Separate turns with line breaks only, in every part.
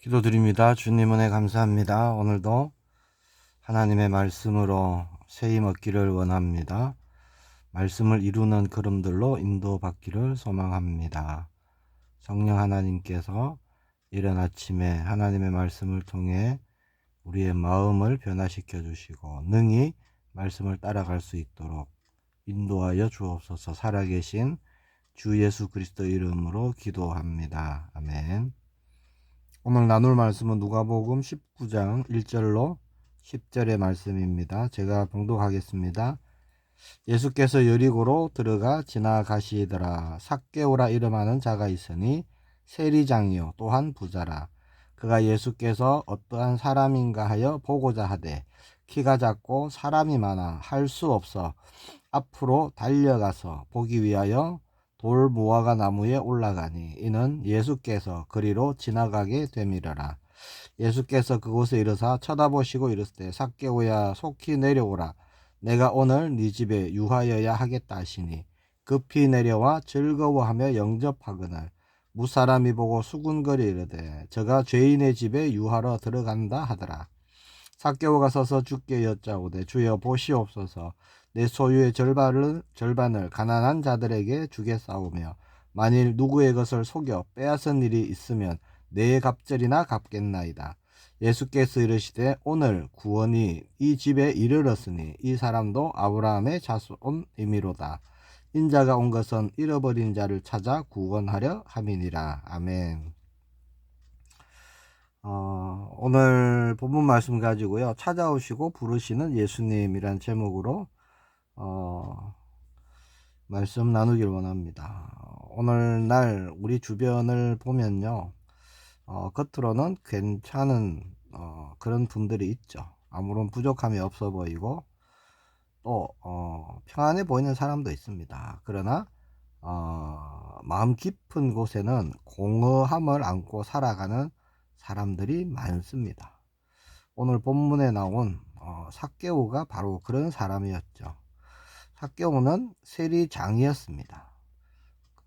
기도드립니다. 주님 은혜 감사합니다. 오늘도 하나님의 말씀으로 세임 얻기를 원합니다. 말씀을 이루는 걸음들로 인도받기를 소망합니다. 성령 하나님께서 이른 아침에 하나님의 말씀을 통해 우리의 마음을 변화시켜 주시고 능히 말씀을 따라갈 수 있도록 인도하여 주옵소서. 살아계신 주 예수 그리스도 이름으로 기도합니다. 아멘. 오늘 나눌 말씀은 누가복음 19장 1절로 10절의 말씀입니다. 제가 봉독하겠습니다. 예수께서 여리고로 들어가 지나가시더라. 삭개오라 이름하는 자가 있으니 세리장이요 또한 부자라. 그가 예수께서 어떠한 사람인가 하여 보고자 하되 키가 작고 사람이 많아 할 수 없어 앞으로 달려가서 보기 위하여 돌 무화과 나무에 올라가니 이는 예수께서 그리로 지나가게 되밀어라. 예수께서 그곳에 이르사 쳐다보시고 이르시되 삭개오야 속히 내려오라. 내가 오늘 네 집에 유하여야 하겠다 하시니 급히 내려와 즐거워하며 영접하거늘 무사람이 보고 수군거리 이르되 저가 죄인의 집에 유하러 들어간다 하더라. 삭개오가 서서 주께 여짜오되 주여 보시옵소서. 내 소유의 절반을 가난한 자들에게 주겠사오며 만일 누구의 것을 속여 빼앗은 일이 있으면 내 갑절이나 갚겠나이다. 예수께서 이르시되 오늘 구원이 이 집에 이르렀으니 이 사람도 아브라함의 자손이미로다. 인자가 온 것은 잃어버린 자를 찾아 구원하려 함이니라. 아멘. 오늘 본문 말씀 가지고요. 찾아오시고 부르시는 예수님이란 제목으로 말씀 나누길 원합니다. 오늘날 우리 주변을 보면요. 겉으로는 괜찮은 그런 분들이 있죠. 아무런 부족함이 없어 보이고 또 평안해 보이는 사람도 있습니다. 그러나 마음 깊은 곳에는 공허함을 안고 살아가는 사람들이 많습니다. 오늘 본문에 나온 삭개오가 바로 그런 사람이었죠. 삭개오는 세리장이었습니다.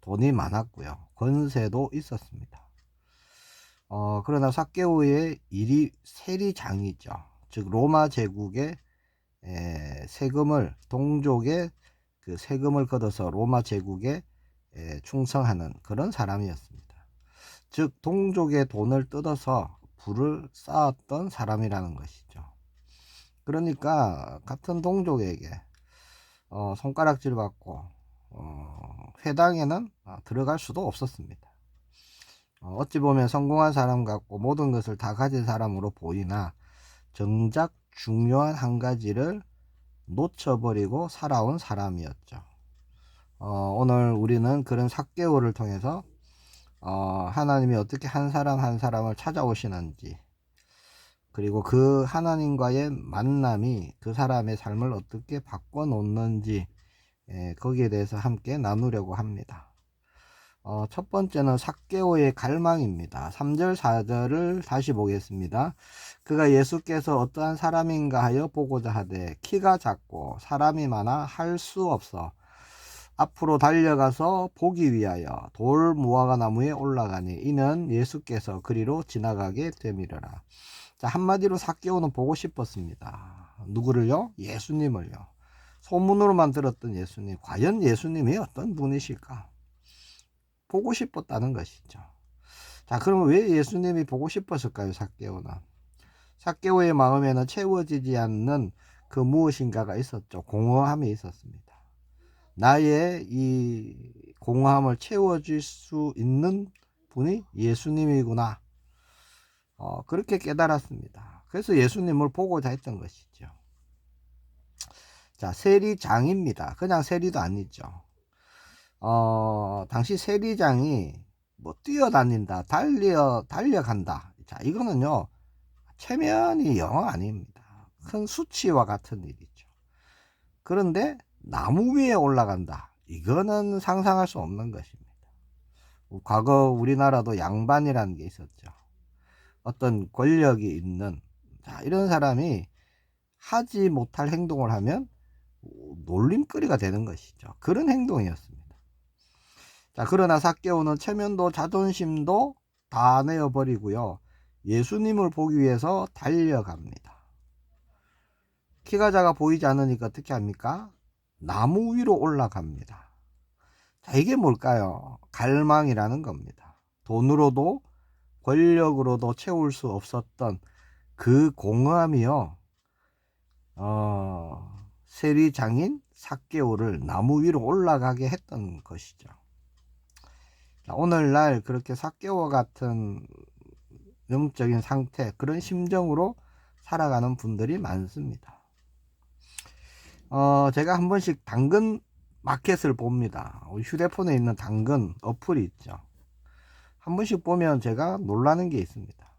돈이 많았고요. 권세도 있었습니다. 그러나 삭개오의 일이 세리장이죠. 즉 로마 제국의 세금을 동족의 그 세금을 걷어서 로마 제국에 충성하는 그런 사람이었습니다. 즉 동족의 돈을 뜯어서 부를 쌓았던 사람이라는 것이죠. 그러니까 같은 동족에게 손가락질 받고 회당에는 들어갈 수도 없었습니다. 어찌 보면 성공한 사람 같고 모든 것을 다 가진 사람으로 보이나 정작 중요한 한 가지를 놓쳐버리고 살아온 사람이었죠. 오늘 우리는 그런 삭개오를 통해서 하나님이 어떻게 한 사람 한 사람을 찾아오시는지, 그리고 그 하나님과의 만남이 그 사람의 삶을 어떻게 바꿔놓는지 거기에 대해서 함께 나누려고 합니다. 첫 번째는 삭개오의 갈망입니다. 3절 4절을 다시 보겠습니다. 그가 예수께서 어떠한 사람인가 하여 보고자 하되 키가 작고 사람이 많아 할 수 없어 앞으로 달려가서 보기 위하여 돌 무화과 나무에 올라가니 이는 예수께서 그리로 지나가게 되밀어라. 자, 한마디로 삭개오는 보고 싶었습니다. 누구를요? 예수님을요. 소문으로만 들었던 예수님. 과연 예수님이 어떤 분이실까? 보고 싶었다는 것이죠. 자, 그러면 왜 예수님이 보고 싶었을까요? 삭개오는. 삭개오의 마음에는 채워지지 않는 그 무엇인가가 있었죠. 공허함이 있었습니다. 나의 이 공허함을 채워줄 수 있는 분이 예수님이구나. 그렇게 깨달았습니다. 그래서 예수님을 보고자 했던 것이죠. 자, 세리장입니다. 그냥 세리도 아니죠. 당시 세리장이 뭐 뛰어다닌다, 달려간다. 자, 이거는요, 체면이 영어 아닙니다. 큰 수치와 같은 일이죠. 그런데 나무 위에 올라간다. 이거는 상상할 수 없는 것입니다. 과거 우리나라도 양반이라는 게 있었죠. 어떤 권력이 있는, 자, 이런 사람이 하지 못할 행동을 하면 놀림거리가 되는 것이죠. 그런 행동이었습니다. 자, 그러나 삭개오는 체면도 자존심도 다 내어버리고요. 예수님을 보기 위해서 달려갑니다. 키가 작아 보이지 않으니까 어떻게 합니까? 나무 위로 올라갑니다. 자, 이게 뭘까요? 갈망이라는 겁니다. 돈으로도 권력으로도 채울 수 없었던 그 공허함이요. 세리장인 삭개오를 나무 위로 올라가게 했던 것이죠. 자, 오늘날 그렇게 삭개오와 같은 영적인 상태, 그런 심정으로 살아가는 분들이 많습니다. 제가 한 번씩 당근 마켓을 봅니다. 휴대폰에 있는 당근 어플이 있죠. 한 번씩 보면 제가 놀라는 게 있습니다.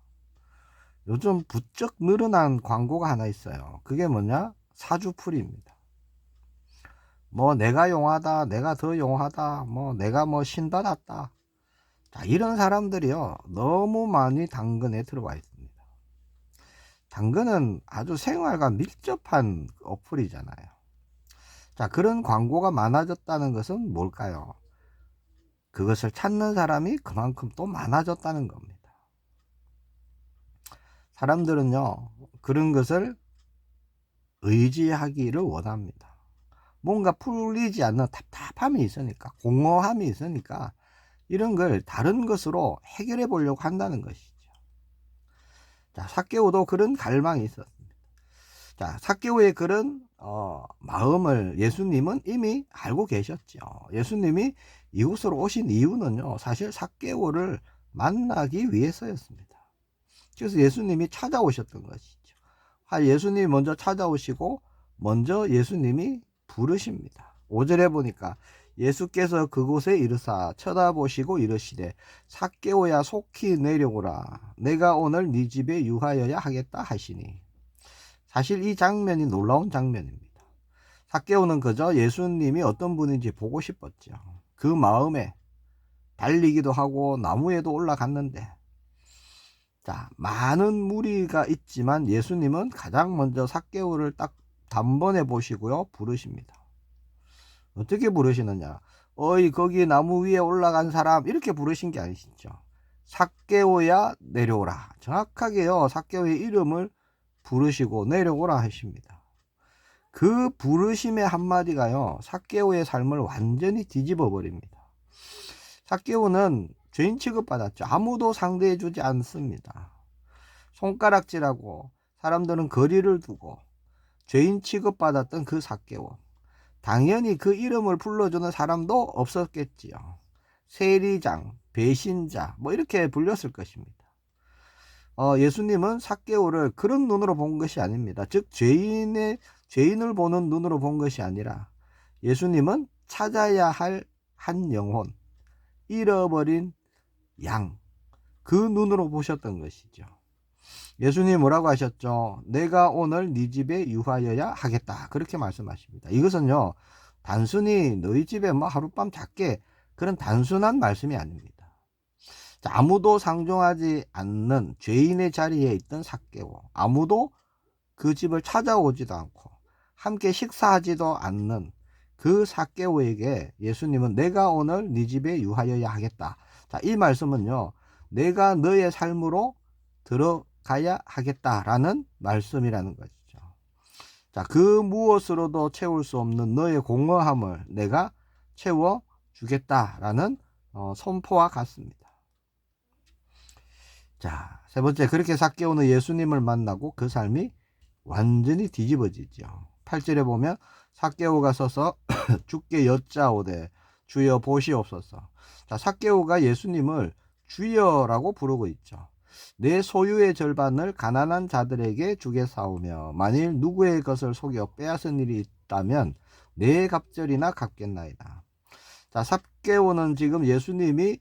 요즘 부쩍 늘어난 광고가 하나 있어요. 그게 뭐냐? 사주풀이입니다. 뭐 내가 용하다, 내가 더 용하다, 뭐 내가 뭐 신받았다. 자, 이런 사람들이요, 너무 많이 당근에 들어와 있습니다. 당근은 아주 생활과 밀접한 어플이잖아요. 자, 그런 광고가 많아졌다는 것은 뭘까요? 그것을 찾는 사람이 그만큼 또 많아졌다는 겁니다. 사람들은요, 그런 것을 의지하기를 원합니다. 뭔가 풀리지 않는 답답함이 있으니까, 공허함이 있으니까 이런 걸 다른 것으로 해결해 보려고 한다는 것이죠. 자, 삭개오도 그런 갈망이 있었습니다. 자, 삭개오의 그런 마음을 예수님은 이미 알고 계셨죠. 예수님이 이곳으로 오신 이유는요, 사실 삭개오를 만나기 위해서였습니다. 그래서 예수님이 찾아오셨던 것이죠. 예수님이 먼저 찾아오시고 먼저 예수님이 부르십니다. 5절에 보니까 예수께서 그곳에 이르사 쳐다보시고 이르시되 삭개오야 속히 내려오라. 내가 오늘 네 집에 유하여야 하겠다 하시니. 사실 이 장면이 놀라운 장면입니다. 삭개오는 그저 예수님이 어떤 분인지 보고 싶었죠. 그 마음에 달리기도 하고 나무에도 올라갔는데, 자, 많은 무리가 있지만 예수님은 가장 먼저 삭개오를 딱 단번에 보시고요, 부르십니다. 어떻게 부르시느냐? 어이, 거기 나무 위에 올라간 사람, 이렇게 부르신 게 아니시죠. 삭개오야 내려오라. 정확하게요, 삭개오의 이름을 부르시고 내려오라 하십니다. 그 부르심의 한마디가요, 삭개오의 삶을 완전히 뒤집어 버립니다. 삭개오는 죄인 취급받았죠. 아무도 상대해 주지 않습니다. 손가락질하고 사람들은 거리를 두고 죄인 취급받았던 그 삭개오, 당연히 그 이름을 불러주는 사람도 없었겠지요. 세리장, 배신자, 뭐 이렇게 불렸을 것입니다. 예수님은 삭개오를 그런 눈으로 본 것이 아닙니다. 즉 죄인을 보는 눈으로 본 것이 아니라 예수님은 찾아야 할 한 영혼, 잃어버린 양, 그 눈으로 보셨던 것이죠. 예수님 뭐라고 하셨죠? 내가 오늘 네 집에 유하여야 하겠다. 그렇게 말씀하십니다. 이것은요, 단순히 너희 집에 뭐 하룻밤 잤게, 그런 단순한 말씀이 아닙니다. 자, 아무도 상종하지 않는 죄인의 자리에 있던 삭개오, 아무도 그 집을 찾아오지도 않고 함께 식사하지도 않는 그 삭개오에게 예수님은 내가 오늘 네 집에 유하여야 하겠다. 자, 이 말씀은요, 내가 너의 삶으로 들어가야 하겠다라는 말씀이라는 것이죠. 자, 그 무엇으로도 채울 수 없는 너의 공허함을 내가 채워주겠다라는 선포와 같습니다. 자, 세 번째, 그렇게 삭개오는 예수님을 만나고 그 삶이 완전히 뒤집어지죠. 8절에 보면 삭개오가 서서 주께 여짜오되 주여 보시옵소서. 자, 삭개오가 예수님을 주여라고 부르고 있죠. 내 소유의 절반을 가난한 자들에게 주겠사오며 만일 누구의 것을 속여 빼앗은 일이 있다면 내 갑절이나 갚겠나이다. 자, 삭개오는 지금 예수님이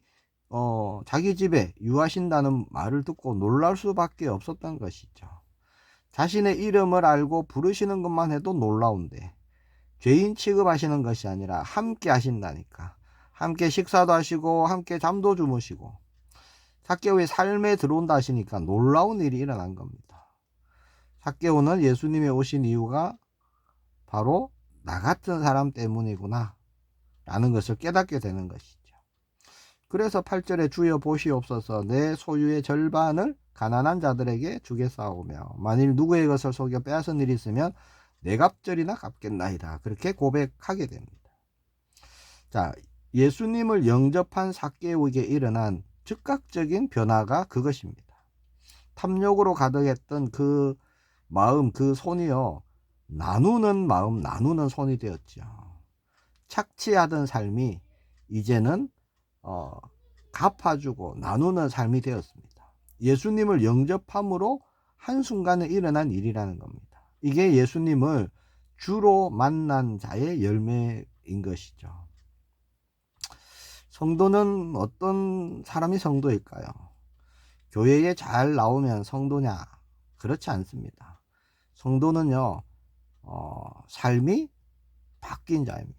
자기 집에 유하신다는 말을 듣고 놀랄 수밖에 없었던 것이죠. 자신의 이름을 알고 부르시는 것만 해도 놀라운데 죄인 취급하시는 것이 아니라 함께 하신다니까, 함께 식사도 하시고 함께 잠도 주무시고 삭개오의 삶에 들어온다 하시니까 놀라운 일이 일어난 겁니다. 삭개오는 예수님이 오신 이유가 바로 나 같은 사람 때문이구나 라는 것을 깨닫게 되는 것이죠. 그래서 8절에 주여 보시옵소서 내 소유의 절반을 가난한 자들에게 주겠사오며 만일 누구의 것을 속여 빼앗은 일이 있으면 네 갑절이나 갚겠나이다. 그렇게 고백하게 됩니다. 자, 예수님을 영접한 삭개오에게 일어난 즉각적인 변화가 그것입니다. 탐욕으로 가득했던 그 마음, 그 손이요, 나누는 마음, 나누는 손이 되었죠. 착취하던 삶이 이제는 갚아주고 나누는 삶이 되었습니다. 예수님을 영접함으로 한순간에 일어난 일이라는 겁니다. 이게 예수님을 주로 만난 자의 열매인 것이죠. 성도는 어떤 사람이 성도일까요? 교회에 잘 나오면 성도냐? 그렇지 않습니다. 성도는요, 삶이 바뀐 자입니다.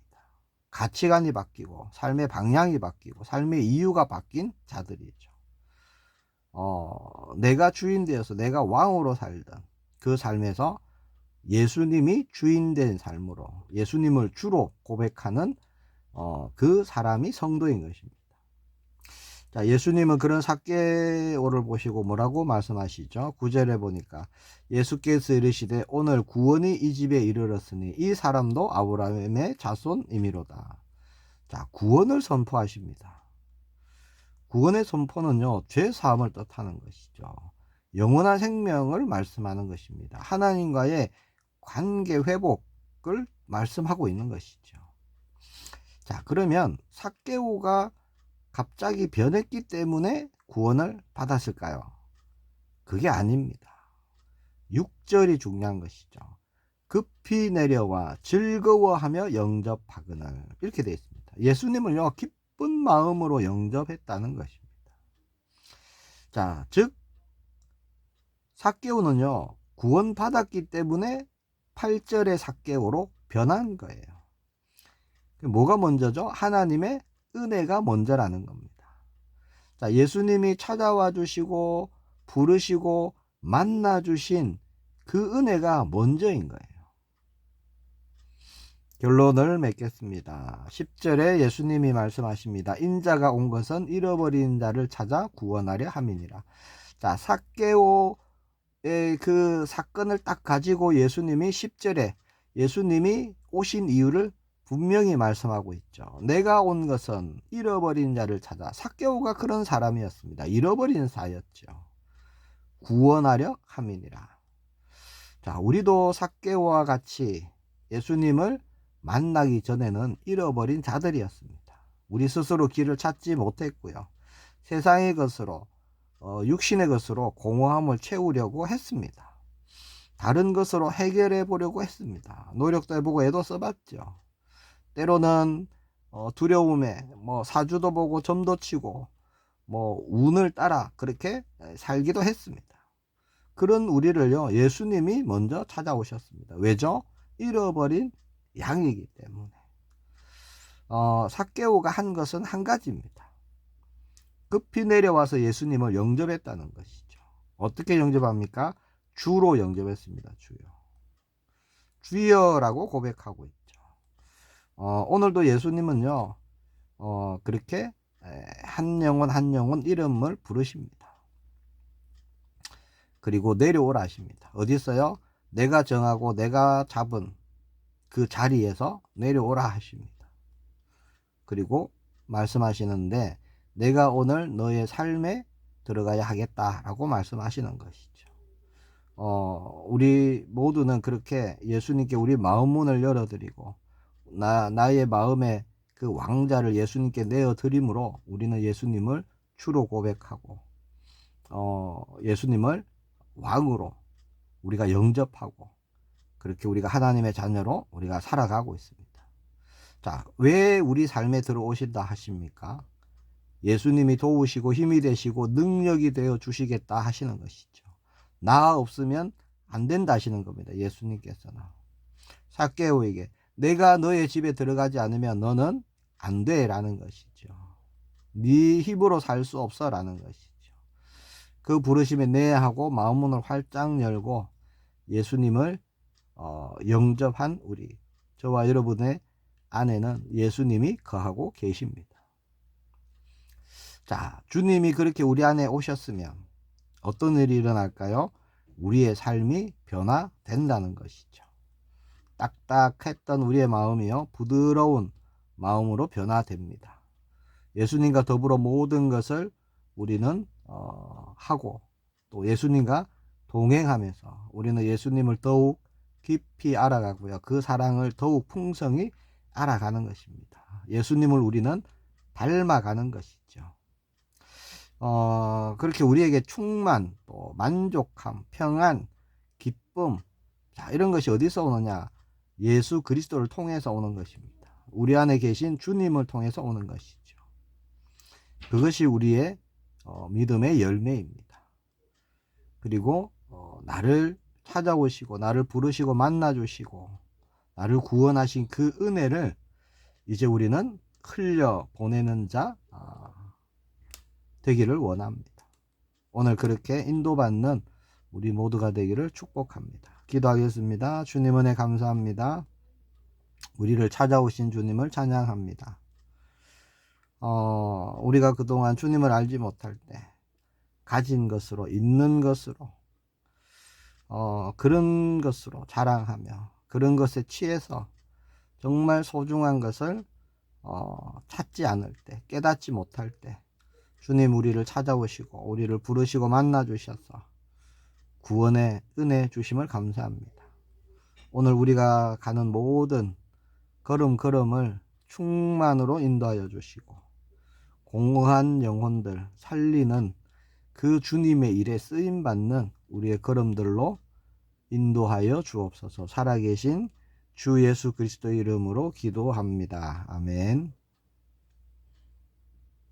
가치관이 바뀌고, 삶의 방향이 바뀌고, 삶의 이유가 바뀐 자들이죠. 내가 주인 되어서 내가 왕으로 살던 그 삶에서 예수님이 주인 된 삶으로 예수님을 주로 고백하는 그 사람이 성도인 것입니다. 자, 예수님은 그런 삭개오를 보시고 뭐라고 말씀하시죠? 9절에 보니까 예수께서 이르시되 오늘 구원이 이 집에 이르렀으니 이 사람도 아브라함의 자손이미로다. 자, 구원을 선포하십니다. 구원의 선포는요, 죄 사함을 뜻하는 것이죠. 영원한 생명을 말씀하는 것입니다. 하나님과의 관계 회복을 말씀하고 있는 것이죠. 자, 그러면 삭개오가 갑자기 변했기 때문에 구원을 받았을까요? 그게 아닙니다. 6절이 중요한 것이죠. 급히 내려와 즐거워하며 영접하거늘, 이렇게 되어 있습니다. 예수님을요, 기쁜 마음으로 영접했다는 것입니다. 자, 즉 삭개오는요, 구원받았기 때문에 8절의 삭개오로 변한 거예요. 뭐가 먼저죠? 하나님의 은혜가 먼저라는 겁니다. 자, 예수님이 찾아와 주시고 부르시고 만나 주신 그 은혜가 먼저인 거예요. 결론을 맺겠습니다. 10절에 예수님이 말씀하십니다. 인자가 온 것은 잃어버린 자를 찾아 구원하려 함이니라. 자, 삭개오의 그 사건을 딱 가지고 예수님이 10절에 예수님이 오신 이유를 분명히 말씀하고 있죠. 내가 온 것은 잃어버린 자를 찾아. 삭개오가 그런 사람이었습니다. 잃어버린 자였죠. 구원하려 함이니라. 자, 우리도 삭개오와 같이 예수님을 만나기 전에는 잃어버린 자들이었습니다. 우리 스스로 길을 찾지 못했고요. 세상의 것으로 육신의 것으로 공허함을 채우려고 했습니다. 다른 것으로 해결해 보려고 했습니다. 노력도 해보고 애도 써봤죠. 때로는 두려움에 사주도 보고 점도 치고 운을 따라 그렇게 살기도 했습니다. 그런 우리를요, 예수님이 먼저 찾아오셨습니다. 왜죠? 잃어버린 양이기 때문에. 삭개오가 한 것은 한 가지입니다. 급히 내려와서 예수님을 영접했다는 것이죠. 어떻게 영접합니까? 주로 영접했습니다. 주여. 주여라고 고백하고 있죠. 오늘도 예수님은요, 그렇게 한 영혼 한 영혼 이름을 부르십니다. 그리고 내려오라 하십니다. 어디 있어요? 내가 정하고 내가 잡은 그 자리에서 내려오라 하십니다. 그리고 말씀하시는데 내가 오늘 너의 삶에 들어가야 하겠다라고 말씀하시는 것이죠. 우리 모두는 그렇게 예수님께 우리 마음 문을 열어드리고 나의 마음에 그 왕자를 예수님께 내어드림으로 우리는 예수님을 주로 고백하고 예수님을 왕으로 우리가 영접하고 그렇게 우리가 하나님의 자녀로 우리가 살아가고 있습니다. 자, 왜 우리 삶에 들어오신다 하십니까? 예수님이 도우시고 힘이 되시고 능력이 되어 주시겠다 하시는 것이죠. 나 없으면 안 된다 하시는 겁니다. 예수님께서는 삭개오에게 내가 너의 집에 들어가지 않으면 너는 안 돼 라는 것이죠. 네 힘으로 살 수 없어 라는 것이죠. 그 부르심에 네 하고 마음문을 활짝 열고 예수님을 영접한 우리 저와 여러분의 안에는 예수님이 거하고 계십니다. 자, 주님이 그렇게 우리 안에 오셨으면 어떤 일이 일어날까요? 우리의 삶이 변화된다는 것이죠. 딱딱했던 우리의 마음이요, 부드러운 마음으로 변화됩니다. 예수님과 더불어 모든 것을 우리는 하고, 또 예수님과 동행하면서 우리는 예수님을 더욱 깊이 알아가고요, 그 사랑을 더욱 풍성히 알아가는 것입니다. 예수님을 우리는 닮아가는 것이죠. 그렇게 우리에게 충만, 또 만족함, 평안, 기쁨, 자, 이런 것이 어디서 오느냐? 예수 그리스도를 통해서 오는 것입니다. 우리 안에 계신 주님을 통해서 오는 것이죠. 그것이 우리의 믿음의 열매입니다. 그리고 나를 찾아오시고 나를 부르시고 만나주시고 나를 구원하신 그 은혜를 이제 우리는 흘려 보내는 자 되기를 원합니다. 오늘 그렇게 인도받는 우리 모두가 되기를 축복합니다. 기도하겠습니다. 주님 은혜 감사합니다. 우리를 찾아오신 주님을 찬양합니다. 우리가 그동안 주님을 알지 못할 때 가진 것으로, 있는 것으로, 그런 것으로 자랑하며 그런 것에 취해서 정말 소중한 것을 찾지 않을 때, 깨닫지 못할 때 주님 우리를 찾아오시고 우리를 부르시고 만나 주셔서 구원의 은혜 주심을 감사합니다. 오늘 우리가 가는 모든 걸음걸음을 충만으로 인도하여 주시고 공허한 영혼들 살리는 그 주님의 일에 쓰임받는 우리의 걸음들로 인도하여 주옵소서. 살아계신 주 예수 그리스도의 이름으로 기도합니다. 아멘.